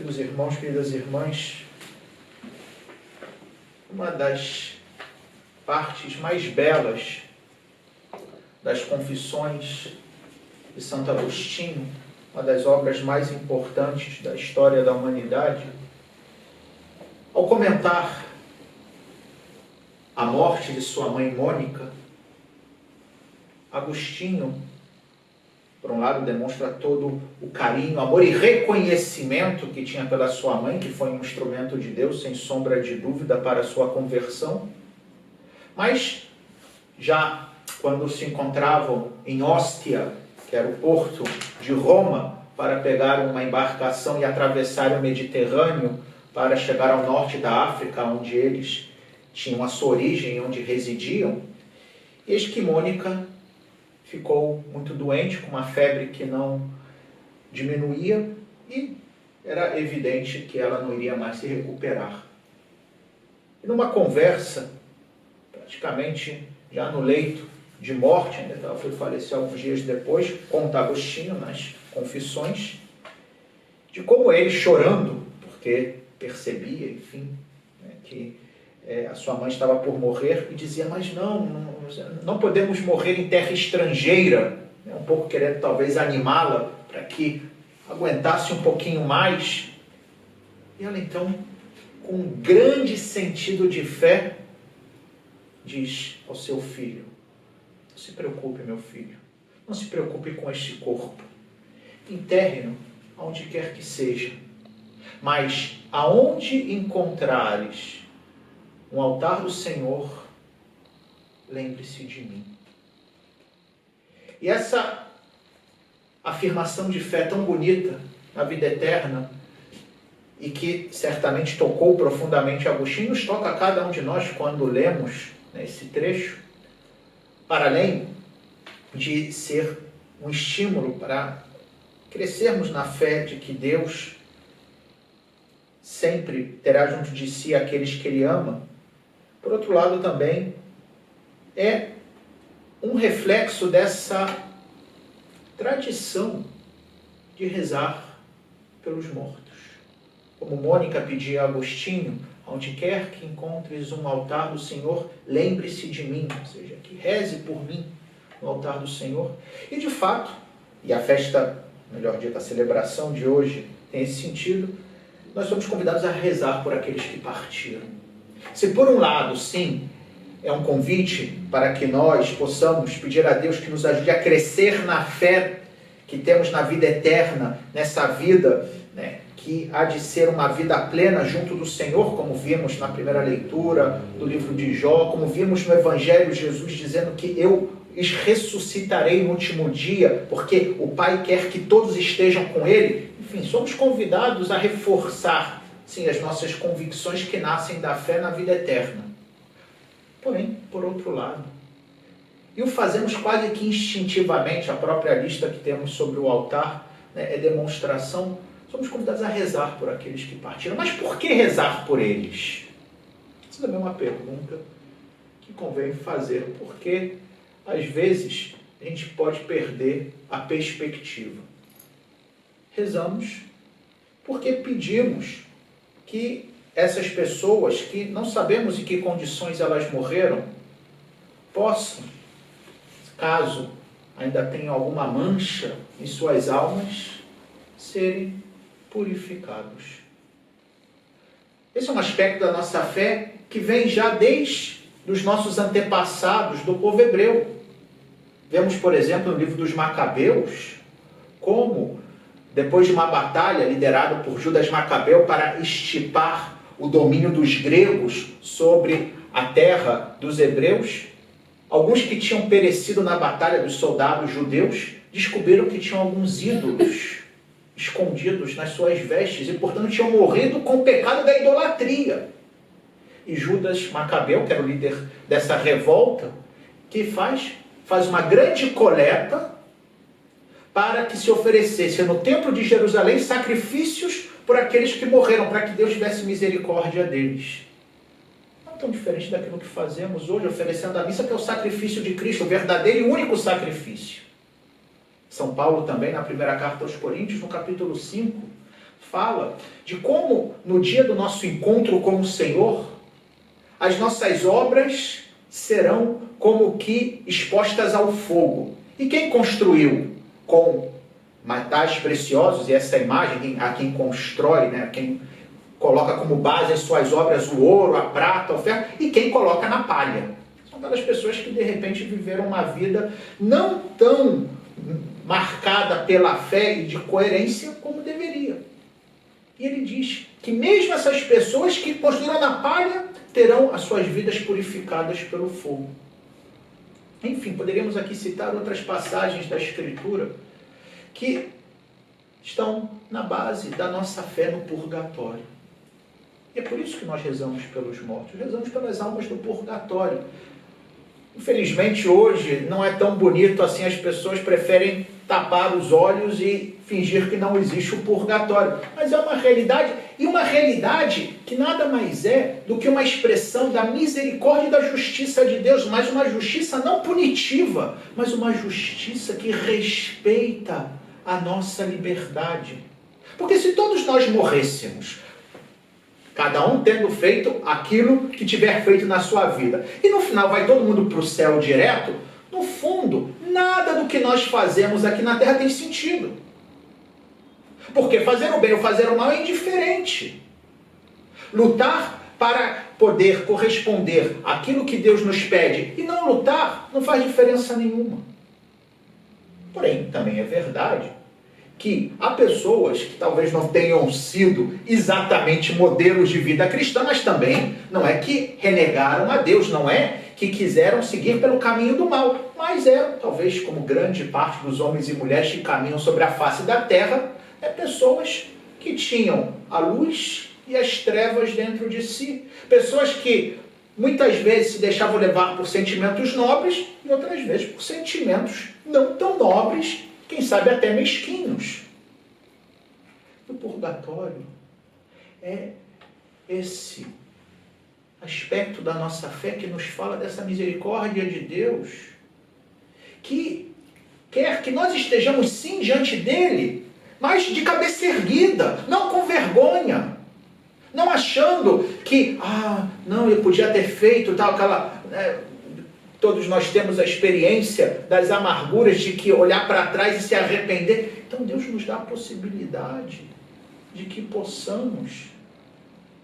queridos irmãos, queridas irmãs, uma das partes mais belas das Confissões de Santo Agostinho, uma das obras mais importantes da história da humanidade, ao comentar a morte de sua mãe Mônica, Agostinho, por um lado, demonstra todo o carinho, amor e reconhecimento que tinha pela sua mãe, que foi um instrumento de Deus, sem sombra de dúvida, para a sua conversão. Mas, já quando se encontravam em Óstia, que era o porto de Roma, para pegar uma embarcação e atravessar o Mediterrâneo para chegar ao norte da África, onde eles tinham a sua origem, onde residiam, eis que Mônica ficou muito doente, com uma febre que não diminuía, e era evidente que ela não iria mais se recuperar. E numa conversa, praticamente já no leito de morte, ainda ela foi falecer alguns dias depois, conta Agostinho nas Confissões, de como ele chorando, porque percebia, enfim, que a sua mãe estava por morrer, e dizia, mas não podemos morrer em terra estrangeira, um pouco querendo talvez animá-la para que aguentasse um pouquinho mais. E ela então, com um grande sentido de fé, diz ao seu filho, não se preocupe, meu filho, não se preocupe com este corpo, enterre-no aonde quer que seja, mas aonde encontrares um altar do Senhor, lembre-se de mim. E essa afirmação de fé tão bonita na vida eterna, e que certamente tocou profundamente Agostinho, nos toca a cada um de nós quando lemos esse trecho, para além de ser um estímulo para crescermos na fé de que Deus sempre terá junto de si aqueles que Ele ama. Por outro lado, também é um reflexo dessa tradição de rezar pelos mortos. Como Mônica pedia a Agostinho, onde quer que encontres um altar do Senhor, lembre-se de mim, ou seja, que reze por mim no altar do Senhor. E de fato, e a festa, melhor dito, a celebração de hoje tem esse sentido, nós somos convidados a rezar por aqueles que partiram. Se por um lado, sim, é um convite para que nós possamos pedir a Deus que nos ajude a crescer na fé que temos na vida eterna, nessa vida, que há de ser uma vida plena junto do Senhor, como vimos na primeira leitura do livro de Jó, como vimos no Evangelho Jesus dizendo que eu os ressuscitarei no último dia, porque o Pai quer que todos estejam com Ele. Enfim, somos convidados a reforçar, sim, as nossas convicções que nascem da fé na vida eterna. Porém, por outro lado, e o fazemos quase que instintivamente, a própria lista que temos sobre o altar é demonstração, somos convidados a rezar por aqueles que partiram. Mas por que rezar por eles? Essa também é uma pergunta que convém fazer, porque às vezes a gente pode perder a perspectiva. Rezamos porque pedimos que essas pessoas, que não sabemos em que condições elas morreram, possam, caso ainda tenham alguma mancha em suas almas, serem purificados. Esse é um aspecto da nossa fé que vem já desde os nossos antepassados do povo hebreu. Vemos, por exemplo, no livro dos Macabeus, como, depois de uma batalha liderada por Judas Macabeu para extirpar o domínio dos gregos sobre a terra dos hebreus, alguns que tinham perecido na batalha dos soldados judeus descobriram que tinham alguns ídolos escondidos nas suas vestes e, portanto, tinham morrido com o pecado da idolatria. E Judas Macabeu, que era o líder dessa revolta, que faz uma grande coleta para que se oferecesse no templo de Jerusalém sacrifícios por aqueles que morreram, para que Deus tivesse misericórdia deles. Não tão diferente daquilo que fazemos hoje, oferecendo a missa, que é o sacrifício de Cristo, o verdadeiro e único sacrifício. São Paulo também, na primeira carta aos Coríntios, no capítulo 5, fala de como, no dia do nosso encontro com o Senhor, as nossas obras serão como que expostas ao fogo. E quem construiu com metais preciosos, e essa imagem, a quem constrói, né, quem coloca como base as suas obras o ouro, a prata, o ferro, e quem coloca na palha. São aquelas pessoas que de repente viveram uma vida não tão marcada pela fé e de coerência como deveria. E ele diz que mesmo essas pessoas que construíram na palha terão as suas vidas purificadas pelo fogo. Enfim, poderíamos aqui citar outras passagens da Escritura que estão na base da nossa fé no purgatório. E é por isso que nós rezamos pelos mortos, rezamos pelas almas do purgatório. Infelizmente hoje não é tão bonito assim, as pessoas preferem tapar os olhos e fingir que não existe o purgatório. Mas é uma realidade, e uma realidade que nada mais é do que uma expressão da misericórdia e da justiça de Deus, mas uma justiça não punitiva, mas uma justiça que respeita a nossa liberdade. Porque se todos nós morrêssemos, cada um tendo feito aquilo que tiver feito na sua vida, e no final vai todo mundo para o céu direto, no fundo, nada do que nós fazemos aqui na Terra tem sentido. Porque fazer o bem ou fazer o mal é indiferente. Lutar para poder corresponder àquilo que Deus nos pede e não lutar não faz diferença nenhuma. Porém, também é verdade que há pessoas que talvez não tenham sido exatamente modelos de vida cristã, mas também não é que renegaram a Deus, não é que quiseram seguir pelo caminho do mal, mas eram, talvez como grande parte dos homens e mulheres que caminham sobre a face da terra, pessoas que tinham a luz e as trevas dentro de si. Pessoas que muitas vezes se deixavam levar por sentimentos nobres e outras vezes por sentimentos não tão nobres, quem sabe até mesquinhos. O purgatório é esse aspecto da nossa fé que nos fala dessa misericórdia de Deus, que quer que nós estejamos sim diante dele, mas de cabeça erguida, não com vergonha, não achando que, não, eu podia ter feito tal, aquela... todos nós temos a experiência das amarguras de que olhar para trás e se arrepender. Então Deus nos dá a possibilidade de que possamos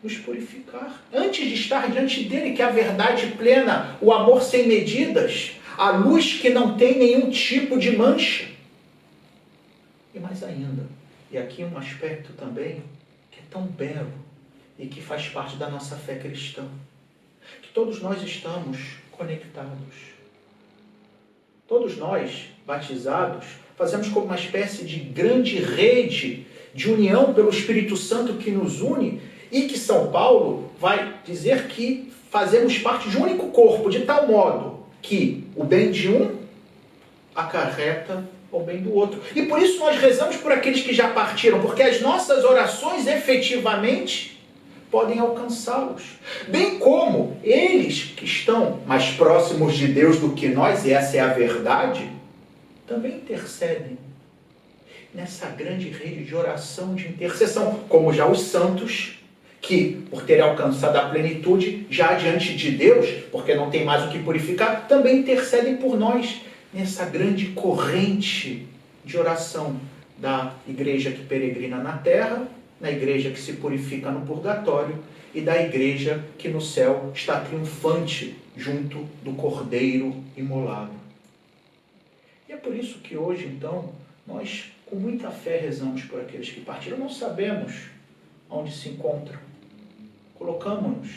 nos purificar antes de estar diante dele, que é a verdade plena, o amor sem medidas, a luz que não tem nenhum tipo de mancha. E mais ainda, e aqui um aspecto também que é tão belo e que faz parte da nossa fé cristã, que todos nós estamos conectados. Todos nós, batizados, fazemos como uma espécie de grande rede de união pelo Espírito Santo que nos une, e que São Paulo vai dizer que fazemos parte de um único corpo, de tal modo que o bem de um acarreta o bem do outro. E por isso nós rezamos por aqueles que já partiram, porque as nossas orações efetivamente podem alcançá-los. Bem como eles que estão mais próximos de Deus do que nós, e essa é a verdade, também intercedem nessa grande rede de oração, de intercessão, como já os santos, que, por terem alcançado a plenitude, já diante de Deus, porque não tem mais o que purificar, também intercedem por nós, nessa grande corrente de oração da igreja que peregrina na terra, na igreja que se purifica no purgatório e da igreja que no céu está triunfante junto do Cordeiro imolado. E é por isso que hoje, então, nós com muita fé rezamos por aqueles que partiram. Não sabemos onde se encontram. Colocamos-nos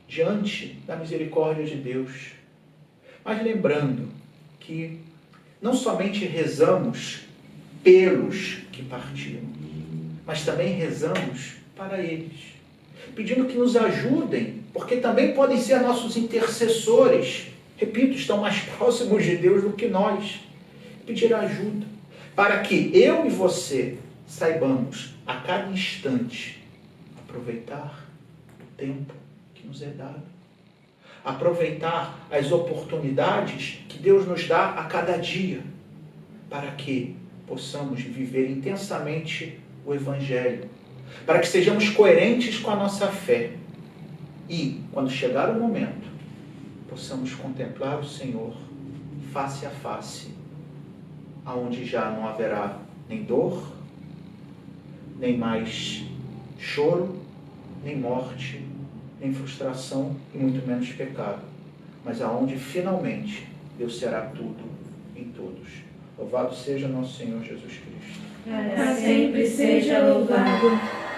diante da misericórdia de Deus, mas lembrando que não somente rezamos pelos que partiram, mas também rezamos para eles, pedindo que nos ajudem, porque também podem ser nossos intercessores. Repito, estão mais próximos de Deus do que nós. Pedir ajuda, para que eu e você saibamos, a cada instante, aproveitar o tempo que nos é dado. Aproveitar as oportunidades que Deus nos dá a cada dia, para que possamos viver intensamente o Evangelho, para que sejamos coerentes com a nossa fé e, quando chegar o momento, possamos contemplar o Senhor face a face, aonde já não haverá nem dor, nem mais choro, nem morte, nem frustração e muito menos pecado, mas aonde finalmente Deus será tudo em todos. Louvado seja nosso Senhor Jesus Cristo. Para sempre seja louvado.